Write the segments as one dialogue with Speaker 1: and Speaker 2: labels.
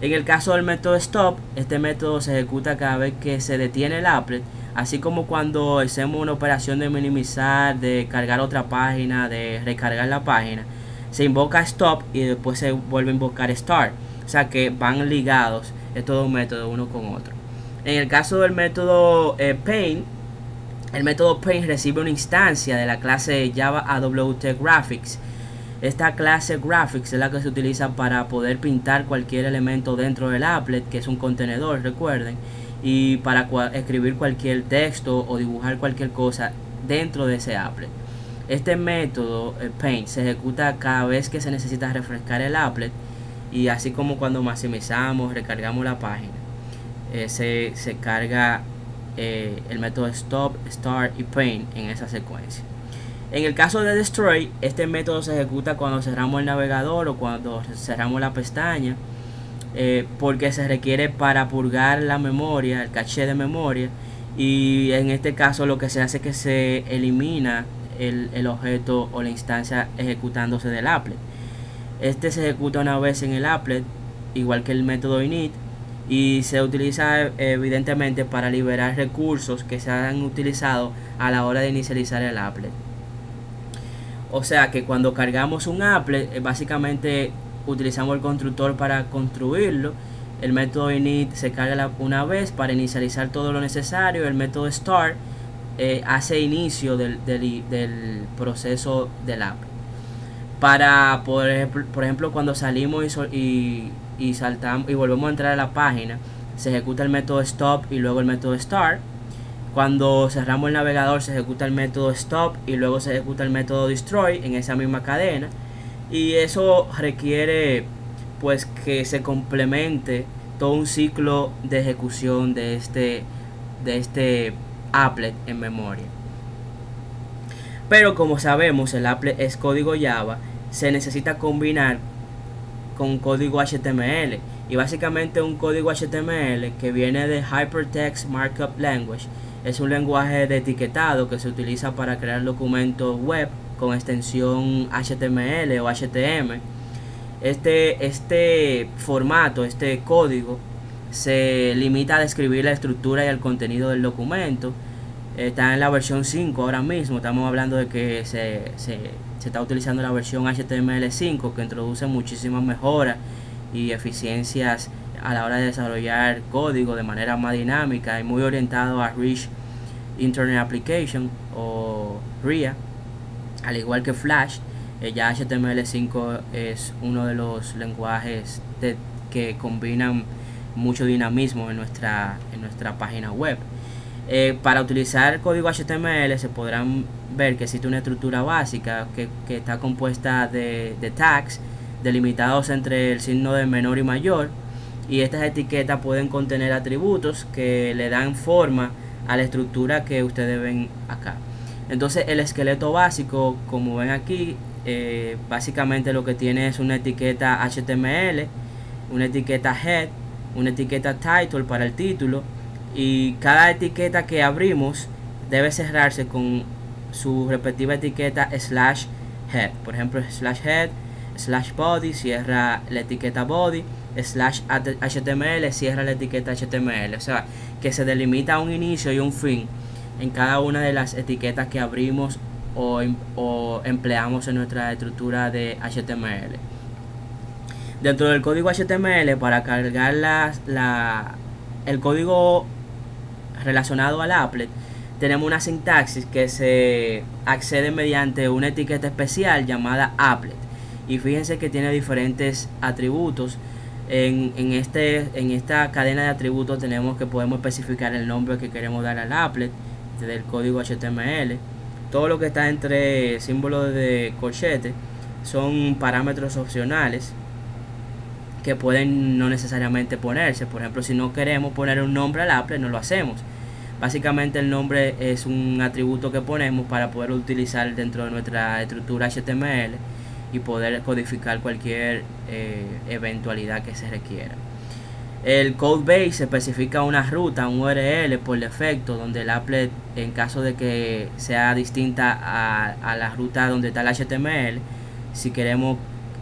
Speaker 1: En el caso del método stop, este método se ejecuta cada vez que se detiene el applet, así como cuando hacemos una operación de minimizar, de cargar otra página, de recargar la página. Se invoca stop y después se vuelve a invocar start, o sea que van ligados estos dos métodos uno con otro. En el caso del método paint, el método paint recibe una instancia de la clase Java AWT Graphics. Esta clase Graphics es la que se utiliza para poder pintar cualquier elemento dentro del applet, que es un contenedor, recuerden, y para escribir cualquier texto o dibujar cualquier cosa dentro de ese applet. Este método, paint, se ejecuta cada vez que se necesita refrescar el applet, y así como cuando maximizamos, recargamos la página, se carga el método stop, start y paint en esa secuencia. En el caso de destroy, este método se ejecuta cuando cerramos el navegador o cuando cerramos la pestaña, porque se requiere para purgar la memoria, el caché de memoria, y en este caso lo que se hace es que se elimina el objeto o la instancia ejecutándose del applet. Este se ejecuta una vez en el applet, igual que el método init, y se utiliza evidentemente para liberar recursos que se han utilizado a la hora de inicializar el applet. O sea que cuando cargamos un applet, básicamente utilizamos el constructor para construirlo. El método init se carga una vez para inicializar todo lo necesario. El método start hace inicio del proceso del applet. Para, por ejemplo, cuando salimos y saltamos y volvemos a entrar a la página, se ejecuta el método stop y luego el método start. Cuando cerramos el navegador se ejecuta el método stop y luego se ejecuta el método destroy en esa misma cadena, y eso requiere pues que se complemente todo un ciclo de ejecución de este applet en memoria. Pero como sabemos, el applet es código Java, se necesita combinar con código HTML, y básicamente un código HTML que viene de Hypertext Markup Language. Es un lenguaje de etiquetado que se utiliza para crear documentos web con extensión HTML o HTML. Este formato, este código, se limita a describir la estructura y el contenido del documento. Está en la versión 5 ahora mismo. Estamos hablando de que se está utilizando la versión HTML5, que introduce muchísimas mejoras y eficiencias a la hora de desarrollar código de manera más dinámica y muy orientado a Rich Internet Application o RIA, al igual que Flash. Ya HTML5 es uno de los lenguajes que combinan mucho dinamismo en nuestra página web. Para utilizar código HTML se podrán ver que existe una estructura básica que está compuesta de tags delimitados entre el signo de menor y mayor, y estas etiquetas pueden contener atributos que le dan forma a la estructura que ustedes ven acá. Entonces el esqueleto básico, como ven aquí, básicamente lo que tiene es una etiqueta HTML, una etiqueta head, una etiqueta title para el título, y cada etiqueta que abrimos debe cerrarse con su respectiva etiqueta slash head. Por ejemplo, slash head, slash body cierra la etiqueta body, slash HTML cierra la etiqueta HTML. O sea, que se delimita un inicio y un fin en cada una de las etiquetas que abrimos o empleamos en nuestra estructura de HTML. Dentro del código HTML, para cargar el código relacionado al applet, tenemos una sintaxis que se accede mediante una etiqueta especial llamada applet, y fíjense que tiene diferentes atributos. En esta cadena de atributos podemos especificar el nombre que queremos dar al applet del código HTML. Todo lo que está entre símbolos de corchete son parámetros opcionales que pueden no necesariamente ponerse. Por ejemplo, si no queremos poner un nombre al applet, no lo hacemos. Básicamente el nombre es un atributo que ponemos para poder utilizar dentro de nuestra estructura HTML y poder codificar cualquier eventualidad que se requiera. El codebase especifica una ruta, un URL por defecto, donde el applet, en caso de que sea distinta a la ruta donde está el HTML, si queremos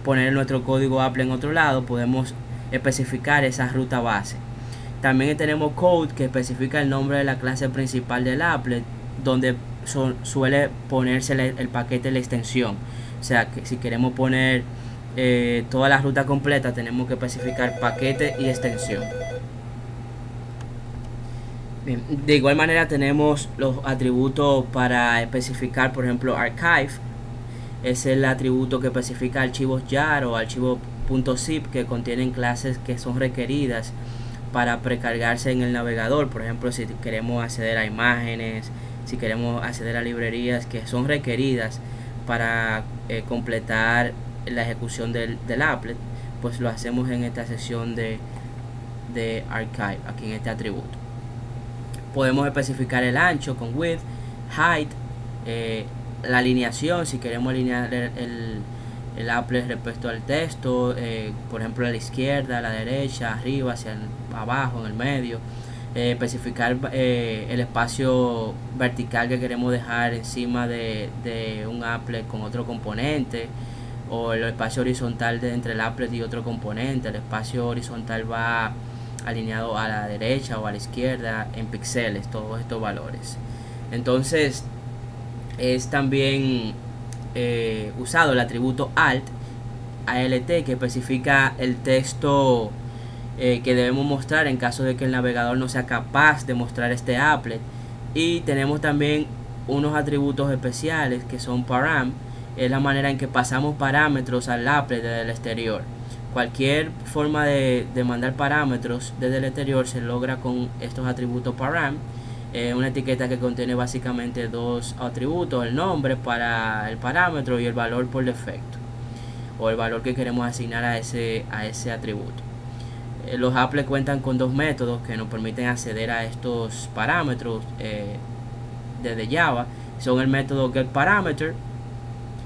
Speaker 1: poner nuestro código applet en otro lado, podemos especificar esa ruta base. También tenemos code, que especifica el nombre de la clase principal del applet, donde suele ponerse el paquete de la extensión. O sea, que si queremos poner toda la ruta completa, tenemos que especificar paquete y extensión. Bien, de igual manera tenemos los atributos para especificar, por ejemplo, archive. Es el atributo que especifica archivos jar o archivos .zip que contienen clases que son requeridas para precargarse en el navegador. Por ejemplo, si queremos acceder a imágenes, si queremos acceder a librerías que son requeridas para completar la ejecución del applet, pues lo hacemos en esta sección de archive, aquí en este atributo. Podemos especificar el ancho con width, height, la alineación, si queremos alinear el applet respecto al texto, por ejemplo a la izquierda, a la derecha, arriba, hacia abajo, en el medio. Especificar el espacio vertical que queremos dejar encima de un applet con otro componente, o el espacio horizontal entre el applet y otro componente. El espacio horizontal va alineado a la derecha o a la izquierda en píxeles, todos estos valores. Entonces es también usado el atributo alt, que especifica el texto que debemos mostrar en caso de que el navegador no sea capaz de mostrar este applet. Y tenemos también unos atributos especiales que son param. Es la manera en que pasamos parámetros al applet desde el exterior. Cualquier forma de mandar parámetros desde el exterior se logra con estos atributos param. Una etiqueta que contiene básicamente dos atributos: el nombre para el parámetro y el valor por defecto, o el valor que queremos asignar a ese atributo. Los applets cuentan con dos métodos que nos permiten acceder a estos parámetros desde Java. Son el método getParameter,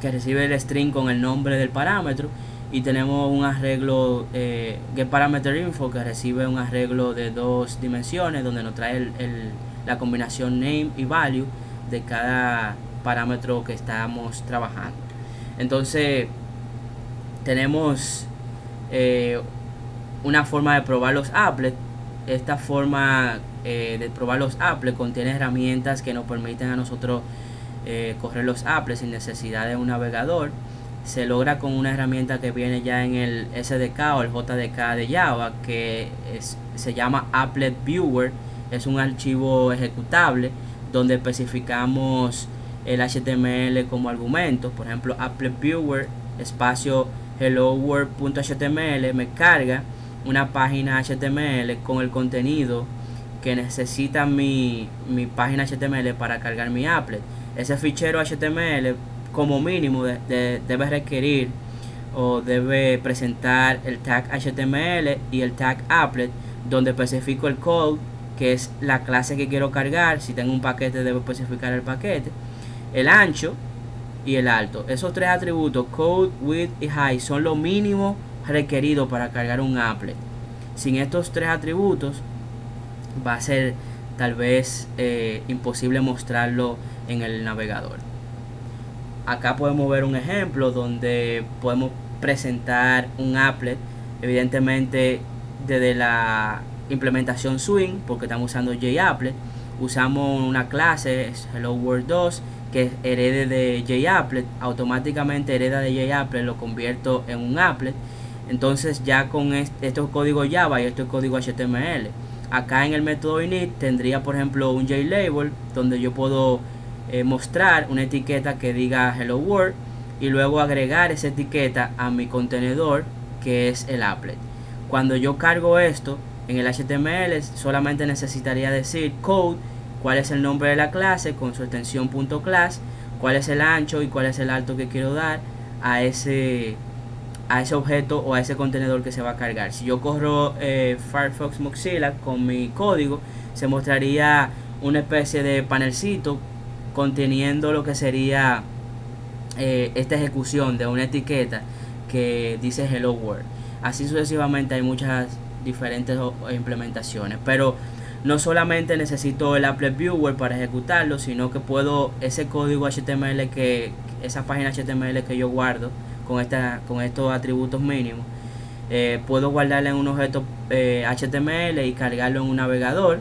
Speaker 1: que recibe el string con el nombre del parámetro, y tenemos un arreglo getParameterInfo, que recibe un arreglo de dos dimensiones donde nos trae la combinación name y value de cada parámetro que estamos trabajando. Entonces tenemos una forma de probar los applets. Esta forma de probar los applets contiene herramientas que nos permiten a nosotros correr los applets sin necesidad de un navegador. Se logra con una herramienta que viene ya en el SDK o el JDK de Java, que se llama Applet Viewer. Es un archivo ejecutable donde especificamos el HTML como argumento. Por ejemplo, Applet Viewer espacio hello world.html me carga una página HTML con el contenido que necesita mi página HTML para cargar mi applet. Ese fichero HTML como mínimo debe requerir o debe presentar el tag HTML y el tag applet, donde especifico el code, que es la clase que quiero cargar. Si tengo un paquete, debo especificar el paquete, el ancho y el alto. Esos tres atributos, code, width y height, son lo mínimo requerido para cargar un applet. Sin estos tres atributos va a ser tal vez imposible mostrarlo en el navegador. Acá podemos ver un ejemplo donde podemos presentar un applet, evidentemente desde la implementación Swing, porque estamos usando JApplet. Usamos una clase Hello World 2 que herede de JApplet, automáticamente hereda de JApplet, lo convierto en un applet. Entonces ya con estos códigos Java y estos códigos HTML, acá en el método init tendría por ejemplo un JLabel donde yo puedo mostrar una etiqueta que diga Hello World y luego agregar esa etiqueta a mi contenedor, que es el applet. Cuando yo cargo esto en el HTML, solamente necesitaría decir code, cuál es el nombre de la clase con su extensión .class, cuál es el ancho y cuál es el alto que quiero dar a ese objeto o a ese contenedor que se va a cargar. Si yo corro Firefox Mozilla con mi código, se mostraría una especie de panelcito conteniendo lo que sería esta ejecución de una etiqueta que dice Hello World. Así sucesivamente hay muchas diferentes implementaciones, pero no solamente necesito el Applet Viewer para ejecutarlo, sino que puedo ese código HTML, esa página HTML que yo guardo con estos atributos mínimos, puedo guardarla en un objeto HTML y cargarlo en un navegador,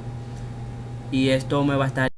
Speaker 1: y esto me va a estar